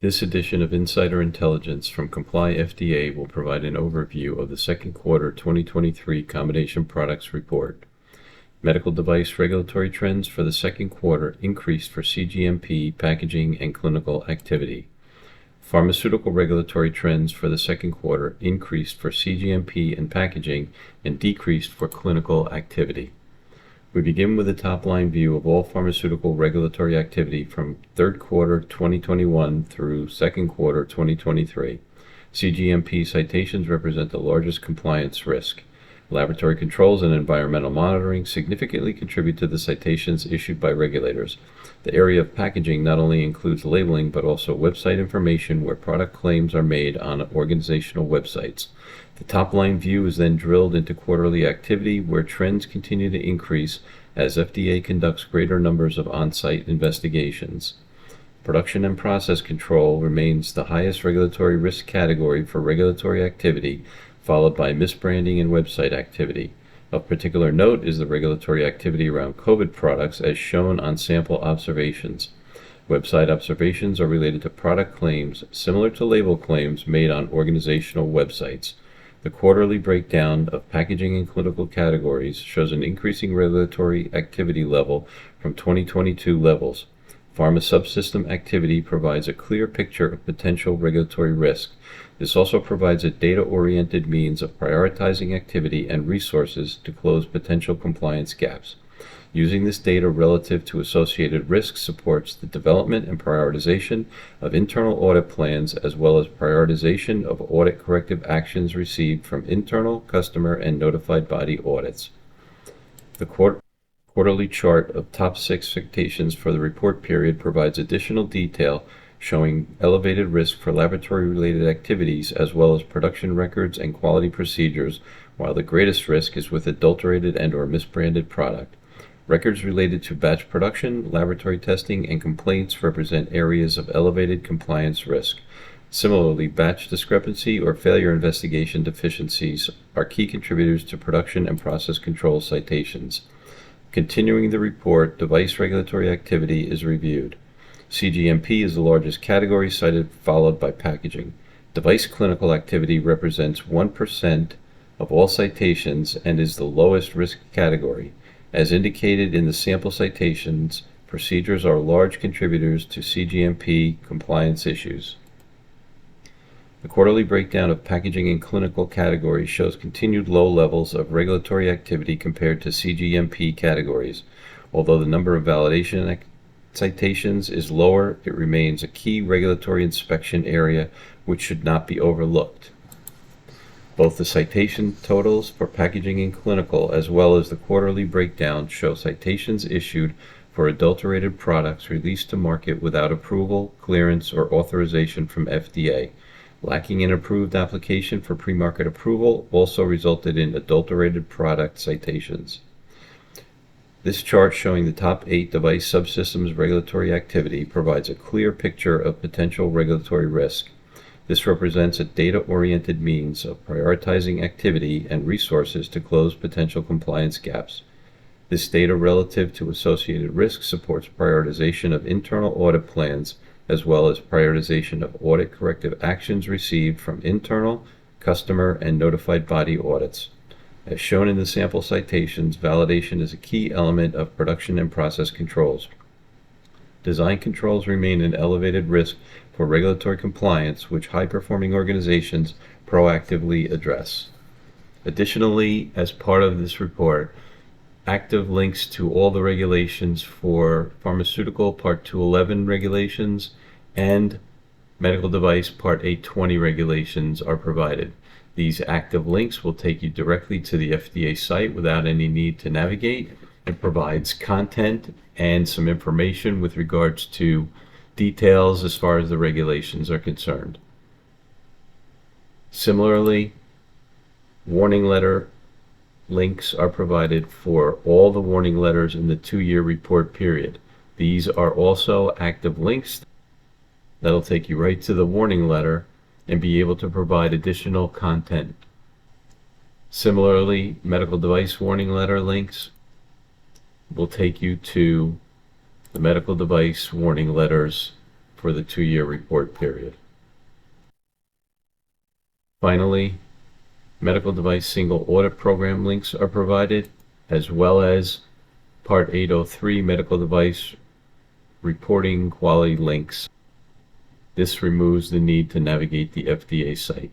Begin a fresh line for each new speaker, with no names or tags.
This edition of Insider Intelligence from Comply FDA will provide an overview of the second quarter 2023 combination products report. Medical device regulatory trends for the second quarter increased for cGMP, packaging, and clinical activity. Pharmaceutical regulatory trends for the second quarter increased for cGMP and packaging and decreased for clinical activity. We begin with a top-line view of all pharmaceutical regulatory activity from third quarter 2021 through second quarter 2023. cGMP citations represent the largest compliance risk. Laboratory controls and environmental monitoring significantly contribute to the citations issued by regulators. The area of packaging not only includes labeling but also website information where product claims are made on organizational websites. The top-line view is then drilled into quarterly activity where trends continue to increase as FDA conducts greater numbers of on-site investigations. Production and process control remains the highest regulatory risk category for regulatory activity, followed by misbranding and website activity. Of particular note is the regulatory activity around COVID products as shown on sample observations. Website observations are related to product claims similar to label claims made on organizational websites. The quarterly breakdown of packaging and clinical categories shows an increasing regulatory activity level from 2022 levels. Pharma subsystem activity provides a clear picture of potential regulatory risk. This also provides a data-oriented means of prioritizing activity and resources to close potential compliance gaps. Using this data relative to associated risks supports the development and prioritization of internal audit plans as well as prioritization of audit corrective actions received from internal, customer, and notified body audits. The quarterly chart of top 6 citations for the report period provides additional detail showing elevated risk for laboratory-related activities as well as production records and quality procedures, while the greatest risk is with adulterated and/or misbranded product. Records related to batch production, laboratory testing, and complaints represent areas of elevated compliance risk. Similarly, batch discrepancy or failure investigation deficiencies are key contributors to production and process control citations. Continuing the report, device regulatory activity is reviewed. cGMP is the largest category cited, followed by packaging. Device clinical activity represents 1% of all citations and is the lowest risk category. As indicated in the sample citations, procedures are large contributors to cGMP compliance issues. The quarterly breakdown of packaging and clinical categories shows continued low levels of regulatory activity compared to cGMP categories. Although the number of validation citations is lower, it remains a key regulatory inspection area which should not be overlooked. Both the citation totals for packaging and clinical as well as the quarterly breakdown show citations issued for adulterated products released to market without approval, clearance, or authorization from FDA. Lacking an approved application for pre-market approval also resulted in adulterated product citations. This chart showing the top 8 device subsystems regulatory activity provides a clear picture of potential regulatory risk. This represents a data-oriented means of prioritizing activity and resources to close potential compliance gaps. This data relative to associated risks supports prioritization of internal audit plans as well as prioritization of audit corrective actions received from internal, customer, and notified body audits. As shown in the sample citations, validation is a key element of production and process controls. Design controls remain an elevated risk for regulatory compliance, which high-performing organizations proactively address. Additionally, as part of this report, active links to all the regulations for pharmaceutical Part 211 regulations and medical device Part 820 regulations are provided. These active links will take you directly to the FDA site without any need to navigate. It provides content and some information with regards to details as far as the regulations are concerned. Similarly, warning letter links are provided for all the warning letters in the 2-year report period. These are also active links that'll take you right to the warning letter and be able to provide additional content. Similarly, medical device warning letter links will take you to the medical device warning letters for the 2-year report period. Finally, medical device single audit program links are provided, as well as Part 803 medical device reporting quality links. This removes the need to navigate the FDA site.